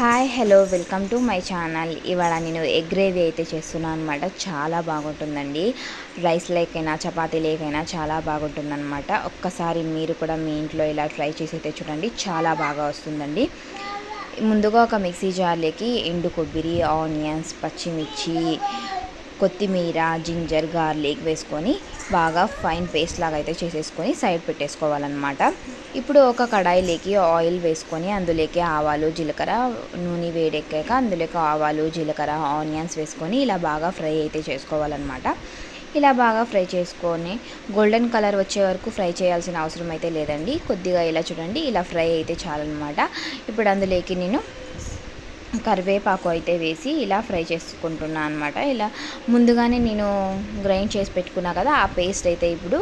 Hi hello welcome to my channel. ఇవాళ నేను egg gravy అయితే చేస్తున్నాను అనమాట. చాలా బాగుంటుందండి. రైస్ లేకైనా చపాతీ లేకైనా చాలా బాగుంటుందన్నమాట. ఒక్కసారి మీరు కూడా మీ ఇంట్లో ఇలా ట్రై చేసి అయితే చూడండి, చాలా బాగా వస్తుందండి. ముందుగా ఒక మిక్సీ జార్లోకి ఎండు కొబ్బరి, ఆనియన్స్, పచ్చిమిర్చి, కొత్తిమీర, జింజర్, గార్లిక్ వేసుకొని బాగా ఫైన్ పేస్ట్ లాగా అయితే చేసేసుకొని సైడ్ పెట్టేసుకోవాలన్నమాట. ఇప్పుడు ఒక కడాయిలోకి ఆయిల్ వేసుకొని అందులోకి ఆవాలు, జీలకర్ర, నూనె వేడెక్కాక అందులోకి ఆవాలు, జీలకర్ర, ఆనియన్స్ వేసుకొని ఇలా బాగా ఫ్రై అయితే చేసుకోవాలన్నమాట. ఇలా బాగా ఫ్రై చేసుకొని గోల్డెన్ కలర్ వచ్చే వరకు ఫ్రై చేయాల్సిన అవసరం అయితే లేదండి. కొద్దిగా ఇలా చూడండి, ఇలా ఫ్రై అయితే చాలన్నమాట. ఇప్పుడు అందులోకి నేను కరివేపాకు అయితే వేసి ఇలా ఫ్రై చేసుకుంటున్నాను అనమాట. ఇలా ముందుగానే నేను గ్రైండ్ చేసి పెట్టుకున్నా కదా, ఆ పేస్ట్ అయితే ఇప్పుడు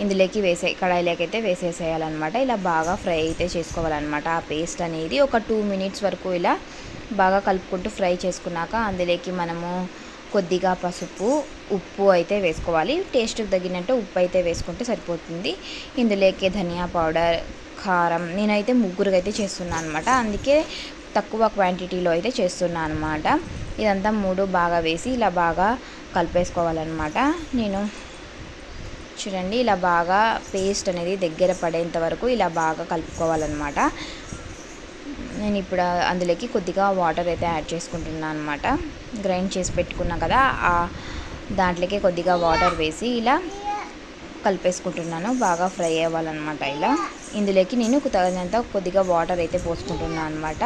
ఇందులోకి కడాయిలోకి అయితే వేసేసేయాలన్నమాట. ఇలా బాగా ఫ్రై అయితే చేసుకోవాలన్నమాట. ఆ పేస్ట్ అనేది ఒక 2 మినిట్స్ వరకు ఇలా బాగా కలుపుకుంటూ ఫ్రై చేసుకున్నాక అందులోకి మనము కొద్దిగా పసుపు, ఉప్పు అయితే వేసుకోవాలి. టేస్ట్కి తగినట్టు ఉప్పు అయితే వేసుకుంటే సరిపోతుంది. ఇందులోకి ధనియా పౌడర్, కారం, నేనైతే ముగ్గురికి అయితే చేస్తున్నాను అనమాట. అందుకే తక్కువ క్వాంటిటీలో అయితే చేస్తున్నాను అనమాట. ఇదంతా 3 బాగా వేసి ఇలా బాగా కలిపేసుకోవాలన్నమాట. నేను చూడండి, ఇలా బాగా పేస్ట్ అనేది దగ్గర పడేంత వరకు ఇలా బాగా కలుపుకోవాలన్నమాట. నేను ఇప్పుడు అందులోకి కొద్దిగా వాటర్ అయితే యాడ్ చేసుకుంటున్నాను అనమాట. గ్రైండ్ చేసి పెట్టుకున్నా కదా, దాంట్లోకి కొద్దిగా వాటర్ వేసి ఇలా కలిపేసుకుంటున్నాను. బాగా ఫ్రై అవ్వాలన్నమాట. ఇలా ఇందులోకి నేను తగినంత కొద్దిగా వాటర్ అయితే పోసుకుంటున్నాను అనమాట.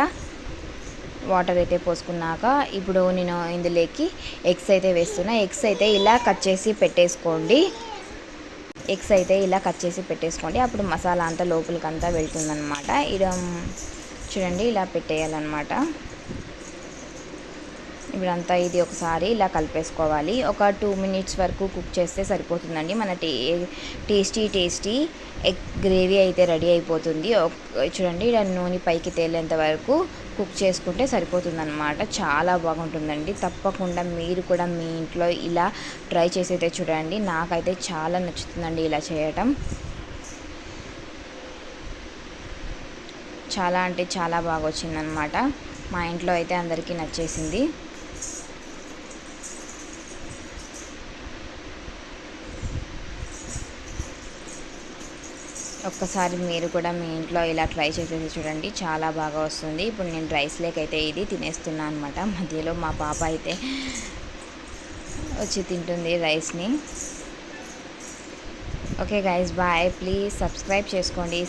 వాటర్ అయితే పోసుకున్నాక ఇప్పుడు నేను ఇందులోకి ఎగ్స్ అయితే వేస్తున్నా. ఎగ్స్ అయితే ఇలా కట్ చేసి పెట్టేసుకోండి. అప్పుడు మసాలా అంతా లోపలికంతా వెళ్తుందనమాట. ఇలా చూడండి, ఇలా పెట్టేయాలన్నమాట. ఇప్పుడంతా ఇది ఒకసారి ఇలా కలిపేసుకోవాలి. ఒక 2 మినిట్స్ వరకు కుక్ చేస్తే సరిపోతుందండి. మన టేస్టీ ఎగ్ గ్రేవీ అయితే రెడీ అయిపోతుంది. చూడండి, ఇలా నూనె పైకి తేలేంత వరకు కుక్ చేసుకుంటే సరిపోతుందన్నమాట. చాలా బాగుంటుందండి. తప్పకుండా మీరు కూడా మీ ఇంట్లో ఇలా ట్రై చేసి అయితే చూడండి. నాకైతే చాలా నచ్చుతుందండి ఇలా చేయటం. చాలా అంటే చాలా బాగా వచ్చిందనమాట. మా ఇంట్లో అయితే అందరికీ నచ్చేసింది. ఒక్కసారి మీరు కూడా మీ ఇంట్లో ఇలా ట్రై చేసేసి చూడండి, చాలా బాగా వస్తుంది. ఇప్పుడు నేను రైస్లోకి అయితే ఇది తినేస్తున్నాను అనమాట. మధ్యలో మా పాప అయితే వచ్చి తింటుంది రైస్ని. Okay guys, bye. Please subscribe చేసుకోండి.